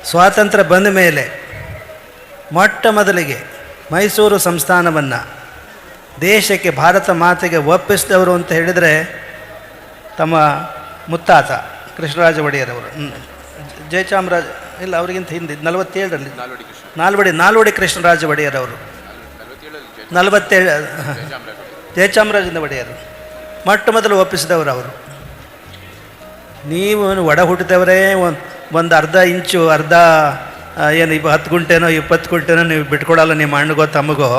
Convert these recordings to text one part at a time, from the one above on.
ಸ್ವಾತಂತ್ರ್ಯ ಬಂದ ಮೇಲೆ ಮೊಟ್ಟ ಮೊದಲಿಗೆ ಮೈಸೂರು ಸಂಸ್ಥಾನವನ್ನು ದೇಶಕ್ಕೆ ಭಾರತ ಮಾತೆಗೆ ಒಪ್ಪಿಸಿದವರು ಅಂತ ಹೇಳಿದರೆ ತಮ್ಮ ಮುತ್ತಾತ ಕೃಷ್ಣರಾಜ ಒಡೆಯರವರು. ಜಯಚಾಮರಾಜ ಇಲ್ಲ, ಅವರಿಗಿಂತ ಹಿಂದೆ 47ರಲ್ಲಿ ನಾಲ್ವಡಿ ಕೃಷ್ಣರಾಜ ಒಡೆಯರವರು, 47 ಜಯಚಾಮರಾಜೇಂದ್ರ ಒಡೆಯರು ಮೊಟ್ಟ ಮೊದಲು ಒಪ್ಪಿಸಿದವರು ಅವರು. ನೀವು ಒಡ ಹುಟ್ಟಿದವರೇ ಒಂದು ಅರ್ಧ ಇಂಚು ಏನು 10 ಗುಂಟೆನೋ 20 ಗುಂಟೆನೋ ನೀವು ಬಿಟ್ಕೊಡಲ್ಲ ನಿಮ್ಮ ಅಣ್ಣಗೋ ತಮ್ಮಗೋ.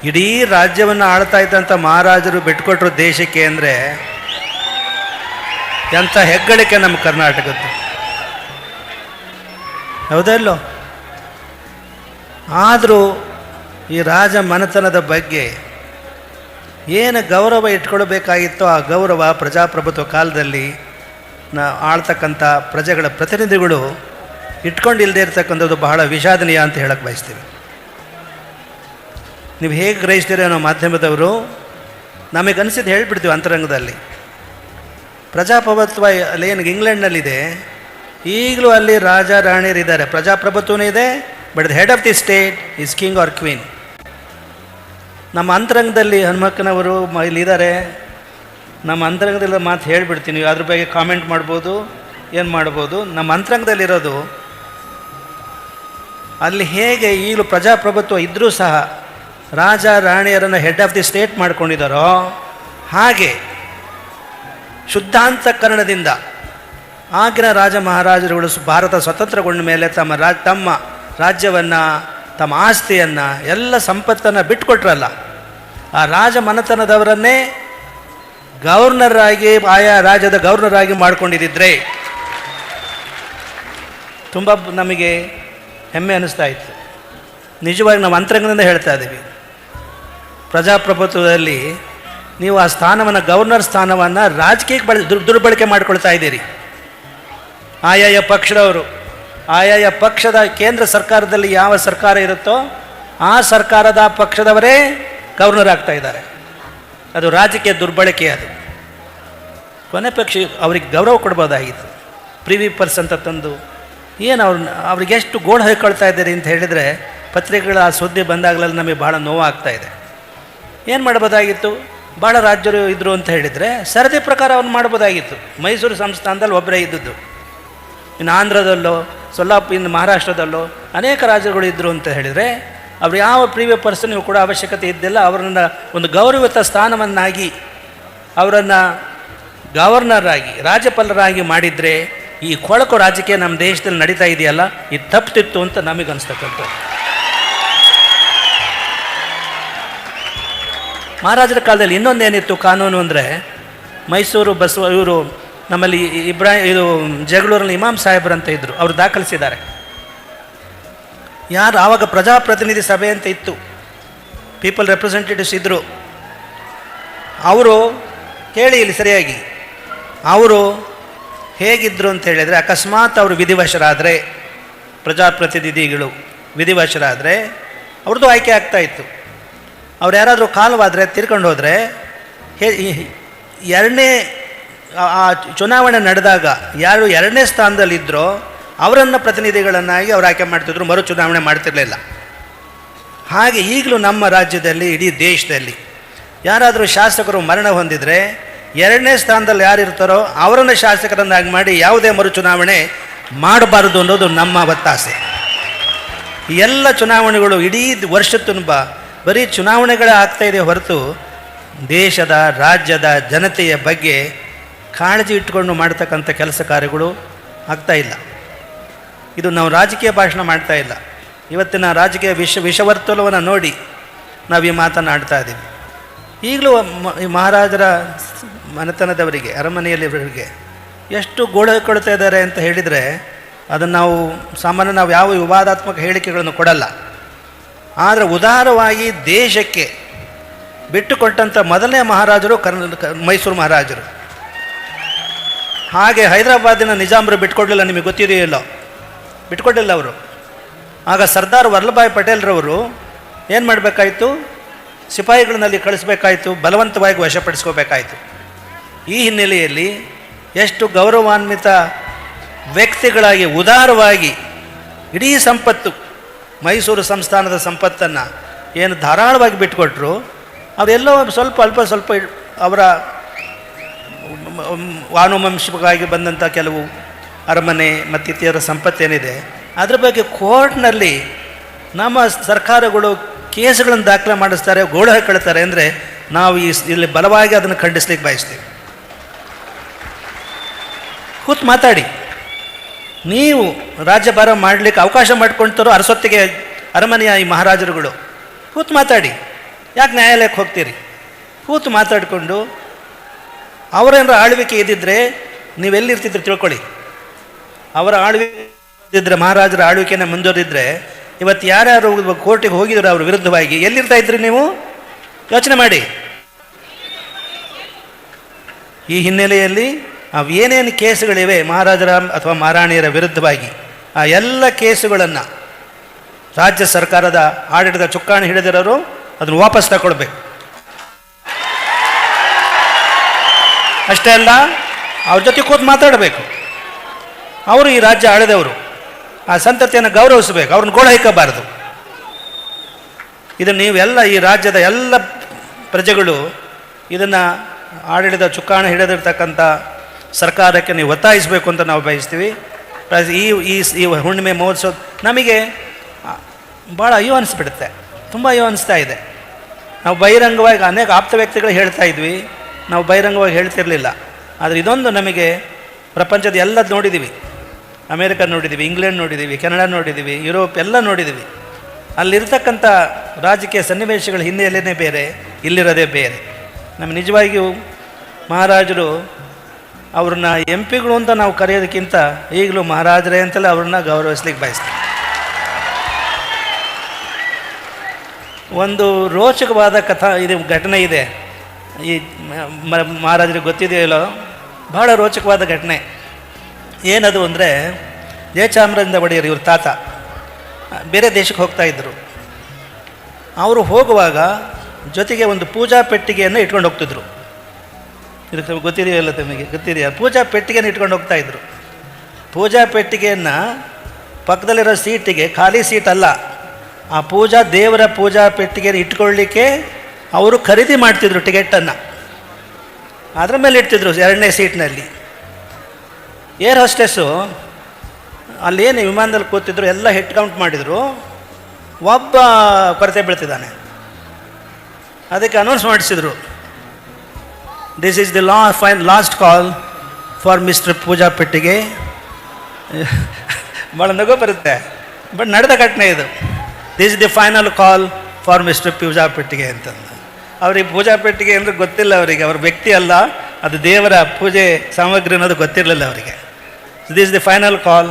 ಇಡೀ ರಾಜ್ಯವನ್ನು ಆಳ್ತಾ ಇದ್ದಂಥ ಮಹಾರಾಜರು ಬಿಟ್ಕೊಟ್ರು ದೇಶಕ್ಕೆ ಅಂದರೆ ಎಂಥ ಹೆಗ್ಗಳಿಕೆ ನಮ್ಮ ಕರ್ನಾಟಕದ್ದು, ಹೌದಲ್ಲೋ? ಆದರೂ ಈ ರಾಜ ಮನೆತನದ ಬಗ್ಗೆ ಏನು ಗೌರವ ಇಟ್ಕೊಳ್ಬೇಕಾಗಿತ್ತೋ ಆ ಗೌರವ ಪ್ರಜಾಪ್ರಭುತ್ವ ಕಾಲದಲ್ಲಿ ಆಳ್ತಕ್ಕಂಥ ಪ್ರಜೆಗಳ ಪ್ರತಿನಿಧಿಗಳು ಇಟ್ಕೊಂಡಿಲ್ಲದೆ ಇರ್ತಕ್ಕಂಥದ್ದು ಬಹಳ ವಿಷಾದನೀಯ ಅಂತ ಹೇಳಕ್ಕೆ ಬಯಸ್ತೀವಿ. ನೀವು ಹೇಗೆ ಗ್ರಹಿಸ್ತೀರೋ ನಾವು ಮಾಧ್ಯಮದವರು, ನಮಗನ್ಸಿದ್ದು ಹೇಳಿಬಿಡ್ತೀವಿ ಅಂತರಂಗದಲ್ಲಿ. ಪ್ರಜಾಪ್ರಭುತ್ವ ಅಲ್ಲಿ ಏನು ಇಂಗ್ಲೆಂಡ್ನಲ್ಲಿದೆ, ಈಗಲೂ ಅಲ್ಲಿ ರಾಜ ರಾಣಿಯರಿದ್ದಾರೆ, ಪ್ರಜಾಪ್ರಭುತ್ವನೂ ಇದೆ. But the head of the state is king or queen. ನಮ್ಮ ಅಂತರಂಗದಲ್ಲಿ ಹನುಮಕ್ಕನವರು ಇಲ್ಲಿದ್ದಾರೆ. ನಮ್ಮ ಅಂತರಂಗದಲ್ಲಿ ಮಾತು ಹೇಳಿಬಿಡ್ತೀನಿ, ಅದ್ರ ಬಗ್ಗೆ ಕಾಮೆಂಟ್ ಮಾಡ್ಬೋದು, ಏನು ಮಾಡ್ಬೋದು. ನಮ್ಮ ಅಂತರಂಗದಲ್ಲಿರೋದು ಅಲ್ಲಿ ಹೇಗೆ ಈಗಲೂ ಪ್ರಜಾಪ್ರಭುತ್ವ ಇದ್ದರೂ ಸಹ ರಾಜ ರಾಣಿಯರನ್ನು ಹೆಡ್ ಆಫ್ ದಿ ಸ್ಟೇಟ್ ಮಾಡ್ಕೊಂಡಿದ್ದಾರೋ, ಹಾಗೆ ಶುದ್ಧಾಂತಕರಣದಿಂದ ಆಗಿನ ರಾಜ ಮಹಾರಾಜರುಗಳು ಭಾರತ ಸ್ವತಂತ್ರಗೊಂಡ ಮೇಲೆ ತಮ್ಮ ರಾಜ್ಯವನ್ನು, ತಮ್ಮ ಆಸ್ತಿಯನ್ನು, ಎಲ್ಲ ಸಂಪತ್ತನ್ನು ಬಿಟ್ಟುಕೊಟ್ರಲ್ಲ, ಆ ರಾಜ ಮನೆತನದವರನ್ನೇ ಗವರ್ನರ್ ಆಗಿ, ಆಯಾ ರಾಜ್ಯದ ಗವರ್ನರ್ ಆಗಿ ಮಾಡ್ಕೊಂಡಿದ್ದರೆ ತುಂಬ ನಮಗೆ ಹೆಮ್ಮೆ ಅನ್ನಿಸ್ತಾ ಇತ್ತು. ನಿಜವಾಗಿ ನಾವು ಅಂತರಂಗದಿಂದ ಹೇಳ್ತಾ ಇದ್ದೀವಿ. ಪ್ರಜಾಪ್ರಭುತ್ವದಲ್ಲಿ ನೀವು ಆ ಸ್ಥಾನವನ್ನು, ಗವರ್ನರ್ ಸ್ಥಾನವನ್ನು ರಾಜಕೀಯಕ್ಕೆ ದುರ್ಬಳಕೆ ಮಾಡ್ಕೊಳ್ತಾ ಇದ್ದೀರಿ. ಆಯಾಯ ಪಕ್ಷದವರು, ಆಯಾಯ ಪಕ್ಷದ ಕೇಂದ್ರ ಸರ್ಕಾರದಲ್ಲಿ ಯಾವ ಸರ್ಕಾರ ಇರುತ್ತೋ ಆ ಸರ್ಕಾರದ ಪಕ್ಷದವರೇ ಗವರ್ನರ್ ಆಗ್ತಾ ಇದ್ದಾರೆ. ಅದು ರಾಜಕೀಯ ದುರ್ಬಳಕೆ. ಅದು ಕೊನೆ ಪಕ್ಷ ಅವ್ರಿಗೆ ಗೌರವ ಕೊಡ್ಬೋದಾಗಿತ್ತು. ಪ್ರಿವಿ ಪರ್ಸ್ ಅಂತ ತಂದು ಏನು ಅವ್ರಿಗೆ ಎಷ್ಟು ಗೋಳು ಹೊಯ್ಕೊಳ್ತಾ ಇದ್ದೀರಿ ಅಂತ ಹೇಳಿದರೆ, ಪತ್ರಿಕೆಗಳ ಆ ಸುದ್ದಿ ಬಂದಾಗಲೆಲ್ಲ ನಮಗೆ ಭಾಳ ನೋವಾಗ್ತಾಯಿದೆ. ಏನು ಮಾಡ್ಬೋದಾಗಿತ್ತು? ಭಾಳ ರಾಜ್ಯರು ಇದ್ದರು ಅಂತ ಹೇಳಿದರೆ ಸರದಿ ಪ್ರಕಾರ ಅವ್ನು ಮಾಡ್ಬೋದಾಗಿತ್ತು. ಮೈಸೂರು ಸಂಸ್ಥಾನದಲ್ಲಿ ಒಬ್ಬರೇ ಇದ್ದದ್ದು. ಇನ್ನು ಆಂಧ್ರದಲ್ಲೋ ಇನ್ನು ಮಹಾರಾಷ್ಟ್ರದಲ್ಲೋ ಅನೇಕ ರಾಜ್ಯಗಳು ಇದ್ದರು ಅಂತ ಹೇಳಿದರೆ ಅವ್ರು ಯಾವ ಪ್ರಿವಿಯ ಪರ್ಸನ್ಗೂ ಕೂಡ ಅವಶ್ಯಕತೆ ಇದ್ದಿಲ್ಲ. ಅವರನ್ನು ಒಂದು ಗೌರವಿತ ಸ್ಥಾನವನ್ನಾಗಿ, ಅವರನ್ನು ಗವರ್ನರ್ ಆಗಿ, ರಾಜ್ಯಪಾಲರಾಗಿ ಮಾಡಿದರೆ ಈ ಕೊಳಕು ರಾಜಕೀಯ ನಮ್ಮ ದೇಶದಲ್ಲಿ ನಡೀತಾ ಇದೆಯಲ್ಲ, ಇದು ತಪ್ಪಿತ್ತು ಅಂತ ನಮಗನ್ನಿಸ್ತಕ್ಕಂಥದ್ದು. ಮಹಾರಾಜರ ಕಾಲದಲ್ಲಿ ಇನ್ನೊಂದೇನಿತ್ತು ಕಾನೂನು ಅಂದರೆ, ಮೈಸೂರು ಇವರು ನಮ್ಮಲ್ಲಿ ಇದು ಜಗಳೂರಲ್ಲಿ ಇಮಾಮ್ ಸಾಹೇಬ್ರಂತ ಇದ್ದರು, ಅವರು ದಾಖಲಿಸಿದ್ದಾರೆ. ಯಾರು ಆವಾಗ ಪ್ರಜಾಪ್ರತಿನಿಧಿ ಸಭೆ ಅಂತ ಇತ್ತು, ಪೀಪಲ್ ರೆಪ್ರೆಸೆಂಟೇಟಿವ್ಸ್ ಇದ್ದರು. ಅವರು ಕೇಳಿ ಇಲ್ಲಿ ಸರಿಯಾಗಿ, ಅವರು ಹೇಗಿದ್ದರು ಅಂತ ಹೇಳಿದರೆ, ಅಕಸ್ಮಾತ್ ಅವರು ವಿಧಿವಶರಾದರೆ, ಪ್ರಜಾಪ್ರತಿನಿಧಿಗಳು ವಿಧಿವಶರಾದರೆ ಅವ್ರದ್ದು ಆಯ್ಕೆ ಆಗ್ತಾಯಿತ್ತು. ಅವ್ರು ಯಾರಾದರೂ ಕಾಲವಾದರೆ, ತೀರ್ಕೊಂಡು ಹೋದರೆ, ಎರಡನೇ ಆ ಚುನಾವಣೆ ನಡೆದಾಗ ಯಾರು ಎರಡನೇ ಸ್ಥಾನದಲ್ಲಿದ್ದರೋ ಅವರನ್ನು ಪ್ರತಿನಿಧಿಗಳನ್ನಾಗಿ ಅವ್ರು ಆಯ್ಕೆ ಮಾಡ್ತಿದ್ರು, ಮರು ಚುನಾವಣೆ ಮಾಡ್ತಿರಲಿಲ್ಲ. ಹಾಗೆ ಈಗಲೂ ನಮ್ಮ ರಾಜ್ಯದಲ್ಲಿ, ಇಡೀ ದೇಶದಲ್ಲಿ ಯಾರಾದರೂ ಶಾಸಕರು ಮರಣ ಹೊಂದಿದರೆ ಎರಡನೇ ಸ್ಥಾನದಲ್ಲಿ ಯಾರಿರ್ತಾರೋ ಅವರನ್ನು ಶಾಸಕರನ್ನಾಗಿ ಮಾಡಿ ಯಾವುದೇ ಮರು ಚುನಾವಣೆ ಮಾಡಬಾರದು ಅನ್ನೋದು ನಮ್ಮ ಒತ್ತಾಸೆ. ಎಲ್ಲ ಚುನಾವಣೆಗಳು ಇಡೀ ವರ್ಷ ತುಂಬ ಬರೀ ಚುನಾವಣೆಗಳೇ ಆಗ್ತಾಯಿದೆ ಹೊರತು ದೇಶದ, ರಾಜ್ಯದ ಜನತೆಯ ಬಗ್ಗೆ ಕಾಳಜಿ ಇಟ್ಟುಕೊಂಡು ಮಾಡ್ತಕ್ಕಂಥ ಕೆಲಸ ಕಾರ್ಯಗಳು ಆಗ್ತಾಯಿಲ್ಲ. ಇದು ನಾವು ರಾಜಕೀಯ ಭಾಷಣ ಮಾಡ್ತಾ ಇಲ್ಲ. ಇವತ್ತಿನ ರಾಜಕೀಯ ವಿಷವರ್ತುಲವನ್ನು ನೋಡಿ ನಾವು ಈ ಮಾತನಾಡ್ತಾ ಇದ್ದೀವಿ. ಈಗಲೂ ಈ ಮಹಾರಾಜರ ಮನೆತನದವರಿಗೆ, ಅರಮನೆಯಲ್ಲಿವರಿಗೆ ಎಷ್ಟು ಗೋಳು ಹಾಕೊಳ್ತಾ ಇದ್ದಾರೆ ಅಂತ ಹೇಳಿದರೆ, ಅದನ್ನು ನಾವು ಯಾವ ವಿವಾದಾತ್ಮಕ ಹೇಳಿಕೆಗಳನ್ನು ಕೊಡಲ್ಲ. ಆದರೆ ಉದಾರವಾಗಿ ದೇಶಕ್ಕೆ ಬಿಟ್ಟುಕೊಟ್ಟಂಥ ಮೊದಲನೇ ಮಹಾರಾಜರು ಮೈಸೂರು ಮಹಾರಾಜರು. ಹಾಗೆ ಹೈದರಾಬಾದಿನ ನಿಜಾಮರು ಬಿಟ್ಕೊಡ್ಲಿಲ್ಲ, ನಿಮಗೆ ಗೊತ್ತಿದೆಯಲ್ಲೋ, ಬಿಟ್ಕೊಟ್ಟಿಲ್ಲ ಅವರು. ಆಗ ಸರ್ದಾರ್ ವಲ್ಲಭಭಾಯ್ ಪಟೇಲ್ರವರು ಏನು ಮಾಡಬೇಕಾಯಿತು? ಸಿಪಾಯಿಗಳನ್ನಲ್ಲಿ ಕಳಿಸ್ಬೇಕಾಯಿತು, ಬಲವಂತವಾಗಿ ವಶಪಡಿಸ್ಕೋಬೇಕಾಯಿತು. ಈ ಹಿನ್ನೆಲೆಯಲ್ಲಿ ಎಷ್ಟು ಗೌರವಾನ್ವಿತ ವ್ಯಕ್ತಿಗಳಾಗಿ, ಉದಾರವಾಗಿ ಇಡೀ ಸಂಪತ್ತು ಮೈಸೂರು ಸಂಸ್ಥಾನದ ಸಂಪತ್ತನ್ನು ಏನು ಧಾರಾಳವಾಗಿ ಬಿಟ್ಟುಕೊಟ್ರು, ಅವರೆಲ್ಲೋ ಸ್ವಲ್ಪ ಅವರ ವಾನುವಂಶಿಕವಾಗಿ ಬಂದಂಥ ಕೆಲವು ಅರಮನೆ ಮತ್ತಿತರ ಸಂಪತ್ತೇನಿದೆ ಅದ್ರ ಬಗ್ಗೆ ಕೋರ್ಟ್ನಲ್ಲಿ ನಮ್ಮ ಸರ್ಕಾರಗಳು ಕೇಸುಗಳನ್ನು ದಾಖಲೆ ಮಾಡಿಸ್ತಾರೆ, ಗೋಳು ಹಾಕೊಳ್ತಾರೆ ಅಂದರೆ ನಾವು ಇಲ್ಲಿ ಬಲವಾಗಿ ಅದನ್ನು ಖಂಡಿಸ್ಲಿಕ್ಕೆ ಬಯಸ್ತೀವಿ. ಕೂತು ಮಾತಾಡಿ. ನೀವು ರಾಜ್ಯಭಾರ ಮಾಡಲಿಕ್ಕೆ ಅವಕಾಶ ಮಾಡಿಕೊಳ್ತಾರೋ ಅರಸೊತ್ತಿಗೆ ಅರಮನೆಯ ಈ ಮಹಾರಾಜರುಗಳು, ಕೂತು ಮಾತಾಡಿ. ಯಾಕೆ ನ್ಯಾಯಾಲಯಕ್ಕೆ ಹೋಗ್ತೀರಿ? ಕೂತು ಮಾತಾಡಿಕೊಂಡು ಅವರೇನಾರ ಆಳ್ವಿಕೆ ಇದ್ದಿದ್ದರೆ ನೀವೆಲ್ಲಿರ್ತಿದ್ರು ತಿಳ್ಕೊಳ್ಳಿ. ಅವರ ಆಳ್ವಿಕೆ ಇದ್ದರೆ, ಮಹಾರಾಜರ ಆಳ್ವಿಕೆನ ಮುಂದುವರಿದ್ರೆ ಇವತ್ತು ಯಾರ್ಯಾರು ಕೋರ್ಟಿಗೆ ಹೋಗಿದ್ರು ಅವ್ರ ವಿರುದ್ಧವಾಗಿ ಎಲ್ಲಿರ್ತಾ ಇದ್ರಿ ನೀವು? ಯೋಚನೆ ಮಾಡಿ. ಈ ಹಿನ್ನೆಲೆಯಲ್ಲಿ ಅವೇನೇನು ಕೇಸುಗಳಿವೆ ಮಹಾರಾಜರ ಅಥವಾ ಮಹಾರಾಣಿಯರ ವಿರುದ್ಧವಾಗಿ ಆ ಎಲ್ಲ ಕೇಸುಗಳನ್ನು ರಾಜ್ಯ ಸರ್ಕಾರದ ಆಡಳಿತ ಚುಕ್ಕಾಣಿ ಹಿಡಿದಿರೋರು ಅದನ್ನು ವಾಪಸ್ ತಗೊಳ್ಬೇಕು. ಅಷ್ಟೇ ಅಲ್ಲ, ಅವ್ರ ಜೊತೆ ಕೂತು ಮಾತಾಡಬೇಕು. ಅವರು ಈ ರಾಜ್ಯ ಆಳಿದವರು, ಆ ಸಂತತಿಯನ್ನು ಗೌರವಿಸಬೇಕು, ಅವ್ರನ್ನ ಗೋಳು ಹಾಕಬಾರದು. ಇದನ್ನು ನೀವೆಲ್ಲ ಈ ರಾಜ್ಯದ ಎಲ್ಲ ಪ್ರಜೆಗಳು ಇದನ್ನು ಆಡಳಿತ ಚುಕ್ಕಾಣಿ ಹಿಡಿದಿರ್ತಕ್ಕಂಥ ಸರ್ಕಾರಕ್ಕೆ ನೀವು ಒತ್ತಾಯಿಸಬೇಕು ಅಂತ ನಾವು ಬಯಸ್ತೀವಿ. ಈ ಹುಣ್ಣಿಮೆ ಮಹೋತ್ಸವ ನಮಗೆ ಭಾಳ ಅಯ್ಯೋ ಅನಿಸ್ಬಿಡುತ್ತೆ, ತುಂಬ ಅಯ್ಯೋ ಅನಿಸ್ತಾ ಇದೆ. ನಾವು ಬಹಿರಂಗವಾಗಿ ಅನೇಕ ಆಪ್ತ ವ್ಯಕ್ತಿಗಳು ಹೇಳ್ತಾ ಇದ್ವಿ, ನಾವು ಬಹಿರಂಗವಾಗಿ ಹೇಳ್ತಿರಲಿಲ್ಲ. ಆದರೆ ಇದೊಂದು ನಮಗೆ ಪ್ರಪಂಚದ ಎಲ್ಲದು ನೋಡಿದ್ದೀವಿ. ಅಮೇರಿಕ ನೋಡಿದ್ದೀವಿ, ಇಂಗ್ಲೆಂಡ್ ನೋಡಿದ್ದೀವಿ, ಕೆನಡಾ ನೋಡಿದ್ದೀವಿ, ಯುರೋಪ್ ಎಲ್ಲ ನೋಡಿದ್ದೀವಿ. ಅಲ್ಲಿರ್ತಕ್ಕಂಥ ರಾಜಕೀಯ ಸನ್ನಿವೇಶಗಳ ಹಿನ್ನೆಲೆಯೇ ಬೇರೆ, ಇಲ್ಲಿರೋದೇ ಬೇರೆ. ನಮ್ಮ ನಿಜವಾಗಿಯೂ ಮಹಾರಾಜರು ಅವ್ರನ್ನ ಎಂ ಪಿಗಳು ಅಂತ ನಾವು ಕರೆಯೋದಕ್ಕಿಂತ ಈಗಲೂ ಮಹಾರಾಜರೇ ಅಂತಲೇ ಅವ್ರನ್ನ ಗೌರವಿಸ್ಲಿಕ್ಕೆ ಬಯಸ್ತೀವಿ. ಒಂದು ರೋಚಕವಾದ ಘಟನೆ ಇದೆ. ಈ ಮಹಾರಾಜರಿಗೆ ಗೊತ್ತಿದೆಯೋ ಇಲ್ಲೋ, ಭಾಳ ರೋಚಕವಾದ ಘಟನೆ. ಏನದು ಅಂದರೆ, ಜಯಚಾಮರಾಜ ಒಡೆಯರ್ ಇವ್ರ ತಾತ ಬೇರೆ ದೇಶಕ್ಕೆ ಹೋಗ್ತಾಯಿದ್ರು. ಅವರು ಹೋಗುವಾಗ ಜೊತೆಗೆ ಒಂದು ಪೂಜಾ ಪೆಟ್ಟಿಗೆಯನ್ನು ಇಟ್ಕೊಂಡು ಹೋಗ್ತಿದ್ರು. ಇದಕ್ಕೆ ಗೊತ್ತಿದೆಯಲ್ಲ ತಮಗೆ? ಗೊತ್ತಿದೆಯಾ? ಪೂಜಾ ಪೆಟ್ಟಿಗೆಯನ್ನು ಇಟ್ಕೊಂಡು ಹೋಗ್ತಾಯಿದ್ರು. ಪೂಜಾ ಪೆಟ್ಟಿಗೆಯನ್ನು ಪಕ್ಕದಲ್ಲಿರೋ ಸೀಟಿಗೆ, ಖಾಲಿ ಸೀಟ್ ಅಲ್ಲ, ಆ ದೇವರ ಪೂಜಾ ಪೆಟ್ಟಿಗೆಯನ್ನು ಇಟ್ಕೊಳ್ಳಿಕ್ಕೆ ಅವರು ಖರೀದಿ ಮಾಡ್ತಿದ್ರು ಟಿಕೆಟನ್ನು. ಅದರ ಮೇಲೆ ಇಡ್ತಿದ್ರು 2ನೇ ಸೀಟ್ನಲ್ಲಿ. ಏರ್ ಹೋಸ್ಟೆಸ್ಸು ಅಲ್ಲೇನು ವಿಮಾನದಲ್ಲಿ ಕೂತಿದ್ರು, ಎಲ್ಲ ಹೆಡ್ ಕೌಂಟ್ ಮಾಡಿದರು. ಒಬ್ಬ ಕೊರತೆ ಬೀಳ್ತಿದ್ದಾನೆ. ಅದಕ್ಕೆ ಅನೌನ್ಸ್ ಮಾಡಿಸಿದ್ರು, this is the last call for mister Pooja Pettige. ಭಾಳ ನಗು ಬರುತ್ತೆ, ಬಟ್ ನಡೆದ ಘಟನೆ ಇದು. This is the final call for mister Pooja Pettige ಅಂತಂದು. ಅವ್ರಿಗೆ ಪೂಜಾ ಪೆಟ್ಟಿಗೆ ಅಂದರೆ ಗೊತ್ತಿಲ್ಲ ಅವರಿಗೆ, ಅವ್ರ ವ್ಯಕ್ತಿ ಅಲ್ಲ, ಅದು ದೇವರ ಪೂಜೆ ಸಾಮಗ್ರಿ ಅನ್ನೋದು ಗೊತ್ತಿರಲಿಲ್ಲ ಅವರಿಗೆ. ದಿಸ್ ದಿ ಫೈನಲ್ ಕಾಲ್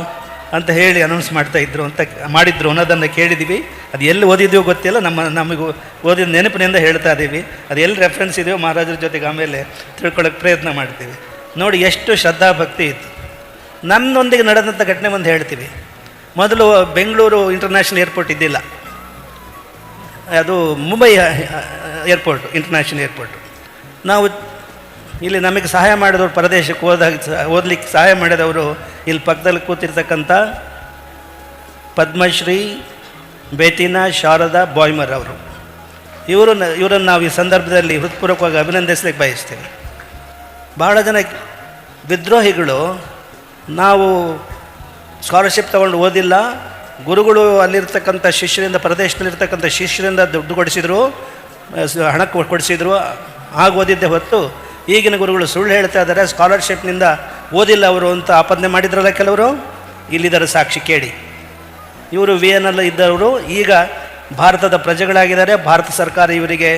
ಅಂತ ಹೇಳಿ ಅನೌನ್ಸ್ ಮಾಡಿದ್ರು ಅನ್ನೋದನ್ನು ಕೇಳಿದ್ದೀವಿ. ಅದು ಎಲ್ಲಿ ಓದಿದ್ದೀವೋ ಗೊತ್ತಿಲ್ಲ, ನಮಗೆ ಓದಿದ ನೆನಪಿನಿಂದ ಹೇಳ್ತಾ ಇದ್ದೀವಿ. ಅದು ಎಲ್ಲಿ ರೆಫರೆನ್ಸ್ ಇದೆಯೋ ಮಹಾರಾಜರ ಜೊತೆಗೆ ಆಮೇಲೆ ತಿಳ್ಕೊಳ್ಳೋಕ್ಕೆ ಪ್ರಯತ್ನ ಮಾಡ್ತೀವಿ. ನೋಡಿ ಎಷ್ಟು ಶ್ರದ್ಧಾಭಕ್ತಿ ಇತ್ತು. ನನ್ನೊಂದಿಗೆ ನಡೆದಂಥ ಘಟನೆ ಒಂದು ಹೇಳ್ತೀವಿ. ಮೊದಲು ಬೆಂಗಳೂರು ಇಂಟರ್ನ್ಯಾಷನಲ್ ಏರ್ಪೋರ್ಟ್ ಇದ್ದಿಲ್ಲ, ಅದು ಮುಂಬೈ ಏರ್ಪೋರ್ಟು, ಇಂಟರ್ನ್ಯಾಷನಲ್ ಏರ್ಪೋರ್ಟು. ನಾವು ಇಲ್ಲಿ ನಮಗೆ ಸಹಾಯ ಮಾಡಿದವರು, ಪ್ರದೇಶಕ್ಕೆ ಓದಲಿಕ್ಕೆ ಸಹಾಯ ಮಾಡಿದವರು ಇಲ್ಲಿ ಪಕ್ಕದಲ್ಲಿ ಕೂತಿರ್ತಕ್ಕಂಥ ಪದ್ಮಶ್ರೀ ಬೇತಿನಾ ಶಾರದಾ ಬಾಯ್ಮರ್ ಅವರು. ಇವರನ್ನು ನಾವು ಈ ಸಂದರ್ಭದಲ್ಲಿ ಹೃತ್ಪೂರ್ವಕವಾಗಿ ಅಭಿನಂದಿಸಲಿಕ್ಕೆ ಬಯಸ್ತೀವಿ. ಭಾಳ ಜನ ವಿದ್ರೋಹಿಗಳು ನಾವು ಸ್ಕಾಲರ್ಶಿಪ್ ತೊಗೊಂಡು ಓದಿಲ್ಲ, ಗುರುಗಳು ಅಲ್ಲಿರ್ತಕ್ಕಂಥ ಶಿಷ್ಯರಿಂದ, ಪ್ರದೇಶದಲ್ಲಿರ್ತಕ್ಕಂಥ ಶಿಷ್ಯರಿಂದ ದುಡ್ಡು ಕೊಡಿಸಿದ್ರು, ಹಣ ಕೊಡಿಸಿದ್ರು, ಆಗ ಓದಿದ್ದೆ ಹೊತ್ತು ಈಗಿನ ಗುರುಗಳು ಸುಳ್ಳು ಹೇಳ್ತಾ ಇದ್ದಾರೆ, ಸ್ಕಾಲರ್ಶಿಪ್ನಿಂದ ಓದಿಲ್ಲ ಅವರು ಅಂತ ಆಪಾದನೆ ಮಾಡಿದ್ರಲ್ಲ ಕೆಲವರು. ಇಲ್ಲಿದ್ದಾರೆ ಸಾಕ್ಷಿ ಕೇಳಿ. ಇವರು ವಿಯೆನ್ನಲ್ಲಿ ಇದ್ದವರು ಈಗ ಭಾರತದ ಪ್ರಜೆಗಳಾಗಿದ್ದಾರೆ. ಭಾರತ ಸರ್ಕಾರ ಇವರಿಗೆ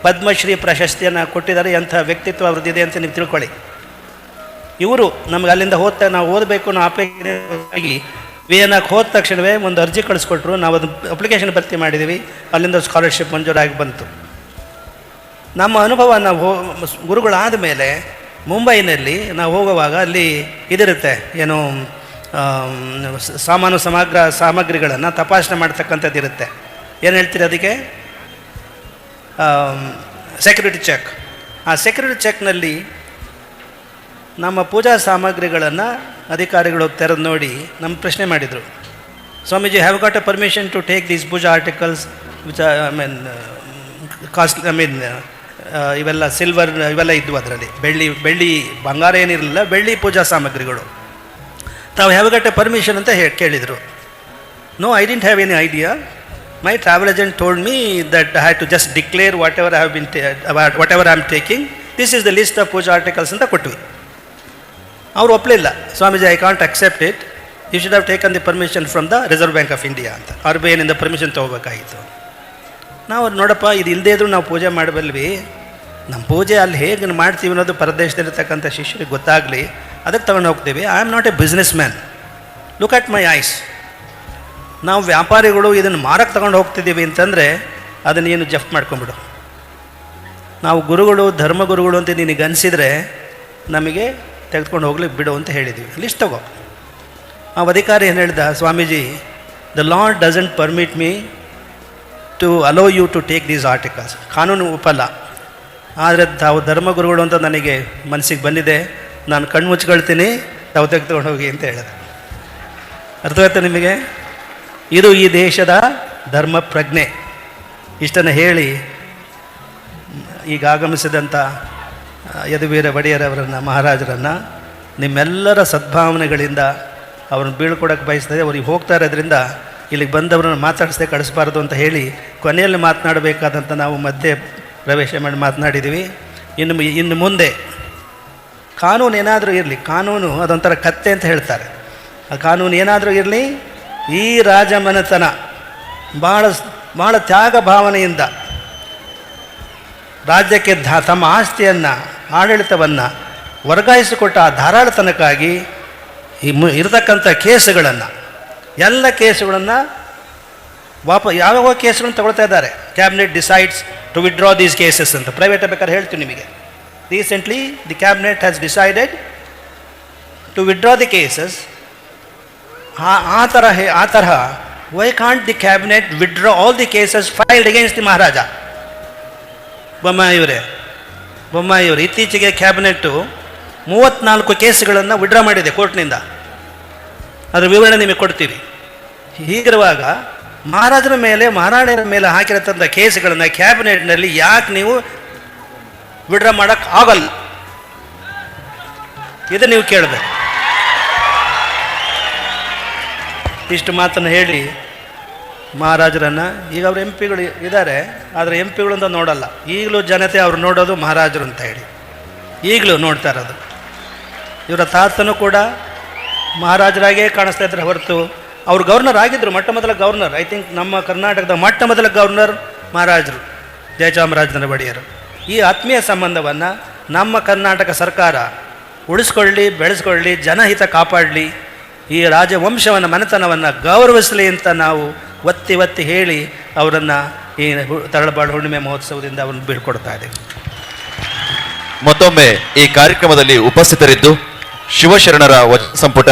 ಪದ್ಮಶ್ರೀ ಪ್ರಶಸ್ತಿಯನ್ನು ಕೊಟ್ಟಿದ್ದಾರೆ. ಎಂಥ ವ್ಯಕ್ತಿತ್ವ ಅವ್ರದ್ದಿದೆ ಅಂತ ನೀವು ತಿಳ್ಕೊಳ್ಳಿ. ಇವರು ನಮಗೆ ಅಲ್ಲಿಂದ ನಾವು ಓದಬೇಕು ಅನ್ನೋ ಅಪೇಕ್ಷೆಯಾಗಿ ವಿಯೆನ್ನಾಕ್ಕೆ ಹೋದ ತಕ್ಷಣವೇ ಒಂದು ಅರ್ಜಿ ಕಳಿಸ್ಕೊಟ್ರು. ನಾವು ಅದು ಅಪ್ಲಿಕೇಶನ್ ಭರ್ತಿ ಮಾಡಿದ್ದೀವಿ, ಅಲ್ಲಿಂದ ಸ್ಕಾಲರ್ಶಿಪ್ ಮಂಜೂರಾಗಿ ಬಂತು. ನಮ್ಮ ಅನುಭವ, ನಾವು ಗುರುಗಳಾದ ಮೇಲೆ ಮುಂಬೈನಲ್ಲಿ ನಾವು ಹೋಗುವಾಗ ಅಲ್ಲಿ ಇದಿರುತ್ತೆ, ಏನು ಸಾಮಗ್ರಿಗಳನ್ನು ತಪಾಸಣೆ ಮಾಡ್ತಕ್ಕಂಥದ್ದು ಇರುತ್ತೆ. ಏನು ಹೇಳ್ತೀರಿ ಅದಕ್ಕೆ? Security check. ಆ ಸೆಕ್ಯೂರಿಟಿ ಚೆಕ್ನಲ್ಲಿ ನಮ್ಮ ಪೂಜಾ ಸಾಮಗ್ರಿಗಳನ್ನು ಅಧಿಕಾರಿಗಳು ತೆರೆದು ನೋಡಿ ನಮ್ಮ ಪ್ರಶ್ನೆ ಮಾಡಿದರು, Swamiji, have got a permission to take these puja articles, which are, cost ಇವೆಲ್ಲ ಸಿಲ್ವರ್ ಇವೆಲ್ಲ ಇದ್ವು ಅದರಲ್ಲಿ, ಬೆಳ್ಳಿ ಬಂಗಾರ ಏನಿರಲಿಲ್ಲ, ಬೆಳ್ಳಿ ಪೂಜಾ ಸಾಮಗ್ರಿಗಳು. ತಾವು ಹ್ಯಾವ್ ಗಾಟ್ ಎ ಪರ್ಮಿಷನ್ ಅಂತ ಕೇಳಿದರು. No, I didn't have any idea. My travel agent told me that I have to just declare whatever I am taking, this is the list of pooja articles ಅಂತ ಕೊಟ್ವಿ. ಅವ್ರು ಒಪ್ಪಲಿಲ್ಲ. Swamiji, I can't accept it, you should have taken the permission from the Reserve Bank of India ಅಂತ. RBI permission ತೊಗೋಬೇಕಾಗಿತ್ತು. ನಾವು ನೋಡಪ್ಪ, ಇದು ಇಲ್ಲದೇ ಇದ್ರೂ ನಾವು ಪೂಜೆ ಮಾಡಬಲ್ವಿ, ನಮ್ಮ ಪೂಜೆ ಅಲ್ಲಿ ಹೇಗೆ ಮಾಡ್ತೀವಿ ಅನ್ನೋದು ಪರದೇಶದಲ್ಲಿರ್ತಕ್ಕಂಥ ಶಿಷ್ಯರಿಗೆ ಗೊತ್ತಾಗಲಿ, ಅದಕ್ಕೆ ತಗೊಂಡು ಹೋಗ್ತೀವಿ. I am not A business man, look at my ice. ನಾವು ವ್ಯಾಪಾರಿಗಳು ಇದನ್ನು ಮಾರಕ್ಕೆ ತಗೊಂಡು ಹೋಗ್ತಿದ್ದೀವಿ ಅಂತಂದರೆ ಅದನ್ನು ಏನು ಜಪ್ತ್ ಮಾಡ್ಕೊಂಬಿಡು. ನಾವು ಗುರುಗಳು, ಧರ್ಮಗುರುಗಳು ಅಂತ ನಿನಗೆ ಅನಿಸಿದರೆ ನಮಗೆ ತೆಗೆದುಕೊಂಡು ಹೋಗ್ಲಿಕ್ಕೆ ಬಿಡು ಅಂತ ಹೇಳಿದ್ವಿ. ಲಿಸ್ಟ್ ತಗೋ. ಆ ಅಧಿಕಾರಿ ಏನು ಹೇಳ್ದ, Swamiji, the Lord doesn't permit me to allow you to take these articles. ಕಾನೂನು ಒಪ್ಪಲ್ಲ, ಆದರೆ ತಾವು ಧರ್ಮಗುರುಗಳು ಅಂತ ನನಗೆ ಮನಸ್ಸಿಗೆ ಬಂದಿದೆ, ನಾನು ಕಣ್ಣು ಮುಚ್ಕೊಳ್ತೀನಿ, ತಾವು ತೆಗೆದುಕೊಂಡು ಹೋಗಿ ಅಂತ ಹೇಳಿದೆ. ಅರ್ಥವಾಯ್ತು ನಿಮಗೆ? ಇದು ಈ ದೇಶದ ಧರ್ಮ ಪ್ರಜ್ಞೆ. ಇಷ್ಟನ್ನು ಹೇಳಿ ಈಗ ಆಗಮಿಸಿದಂಥ ಯದುವೀರ ಒಡೆಯರವರನ್ನು, ಮಹಾರಾಜರನ್ನು ನಿಮ್ಮೆಲ್ಲರ ಸದ್ಭಾವನೆಗಳಿಂದ ಅವ್ರನ್ನ ಬೀಳ್ಕೊಡೋಕ್ಕೆ ಬಯಸ್ತದೆ. ಅವ್ರಿಗೆ ಹೋಗ್ತಾ ಇರೋದ್ರಿಂದ ಇಲ್ಲಿಗೆ ಬಂದವ್ರನ್ನ ಮಾತಾಡಿಸದೆ ಕಳಿಸ್ಬಾರ್ದು ಅಂತ ಹೇಳಿ ಕೊನೆಯಲ್ಲಿ ಮಾತನಾಡಬೇಕಾದಂಥ ನಾವು ಮಧ್ಯೆ ಪ್ರವೇಶ ಮಾಡಿ ಮಾತನಾಡಿದ್ದೀವಿ. ಇನ್ನು ಮುಂದೆ ಕಾನೂನು ಏನಾದರೂ ಇರಲಿ, ಕಾನೂನು ಅದೊಂಥರ ಕತ್ತೆ ಅಂತ ಹೇಳ್ತಾರೆ. ಆ ಕಾನೂನು ಏನಾದರೂ ಇರಲಿ, ಈ ರಾಜಮನೆತನ ಭಾಳ ತ್ಯಾಗ ಭಾವನೆಯಿಂದ ರಾಜ್ಯಕ್ಕೆ ತಮ್ಮ ಆಸ್ತಿಯನ್ನು, ಆಡಳಿತವನ್ನು ವರ್ಗಾಯಿಸಿಕೊಟ್ಟ ಆ ಧಾರಾಳತನಕ್ಕಾಗಿ ಇರತಕ್ಕಂಥ ಕೇಸುಗಳನ್ನು, ಎಲ್ಲ ಕೇಸುಗಳನ್ನು ಯಾವ್ಯಾವ ಕೇಸುಗಳನ್ನು ತಗೊಳ್ತಾ ಇದ್ದಾರೆ. Cabinet decides to withdraw these cases ಅಂತ ಪ್ರೈವೇಟ್ ಬೇಕಾದ್ರೆ ಹೇಳ್ತೀವಿ ನಿಮಗೆ. Recently the cabinet has decided to withdraw the cases. ಆ ತರಹ why can't the cabinet withdraw all the cases filed against the Maharaja? ಬೊಮ್ಮಾಯಿಯವರು ಇತ್ತೀಚೆಗೆ ಕ್ಯಾಬಿನೆಟ್ಟು 34 ಕೇಸುಗಳನ್ನು ವಿಡ್ರಾ ಮಾಡಿದೆ ಕೋರ್ಟ್ನಿಂದ. ಅದರ ವಿವರಣೆ ನಿಮಗೆ ಕೊಡ್ತೀವಿ. ಹೀಗಿರುವಾಗ ಮಹಾರಾಜರ ಮೇಲೆ, ಮಹಾರಾಣಿಯರ ಮೇಲೆ ಹಾಕಿರತಕ್ಕಂಥ ಕೇಸುಗಳನ್ನು ಕ್ಯಾಬಿನೆಟ್ನಲ್ಲಿ ಯಾಕೆ ನೀವು ವಿಡ್ರಾ ಮಾಡೋಕ್ಕೆ ಆಗಲ್ಲ? ಇದು ನೀವು ಕೇಳಬೇಕು. ಇಷ್ಟು ಮಾತನ್ನು ಹೇಳಿ ಮಹಾರಾಜರನ್ನು, ಈಗ ಅವರು ಎಂ ಪಿಗಳು ಇದ್ದಾರೆ, ಆದರೆ ಎಂ ಪಿಗಳು ಅಂತ ನೋಡಲ್ಲ. ಈಗಲೂ ಜನತೆ ಅವ್ರು ನೋಡೋದು ಮಹಾರಾಜರು ಅಂತ ಹೇಳಿ ಈಗಲೂ ನೋಡ್ತಾ ಇರೋದು. ಇವರ ತಾತನೂ ಕೂಡ ಮಹಾರಾಜರಾಗೇ ಕಾಣಿಸ್ತಾ ಇದ್ರೆ ಹೊರತು, ಅವರು ಗವರ್ನರ್ ಆಗಿದ್ದರು, ಮೊಟ್ಟ ಮೊದಲ ಗವರ್ನರ್. ಐ ಥಿಂಕ್ ನಮ್ಮ ಕರ್ನಾಟಕದ ಮೊಟ್ಟ ಮೊದಲ ಗವರ್ನರ್ ಮಹಾರಾಜರು, ಜಯಚಾಮರಾಜನ ಒಡೆಯರು. ಈ ಆತ್ಮೀಯ ಸಂಬಂಧವನ್ನು ನಮ್ಮ ಕರ್ನಾಟಕ ಸರ್ಕಾರ ಉಳಿಸ್ಕೊಳ್ಳಿ, ಬೆಳೆಸ್ಕೊಳ್ಳಿ, ಜನಹಿತ ಕಾಪಾಡಲಿ, ಈ ರಾಜವಂಶವನ್ನು, ಮನೆತನವನ್ನು ಗೌರವಿಸಲಿ ಅಂತ ನಾವು ಒತ್ತಿ ಹೇಳಿ ಅವರನ್ನು ಈ ತರಳಬಾಳು ಹುಣ್ಣಿಮೆ ಮಹೋತ್ಸವದಿಂದ ಅವರನ್ನು ಬೀಳ್ಕೊಡ್ತಾ ಇದ್ದೇವೆ. ಮತ್ತೊಮ್ಮೆ ಈ ಕಾರ್ಯಕ್ರಮದಲ್ಲಿ ಉಪಸ್ಥಿತರಿದ್ದು ಶಿವಶರಣರ ವಚನ ಸಂಪುಟ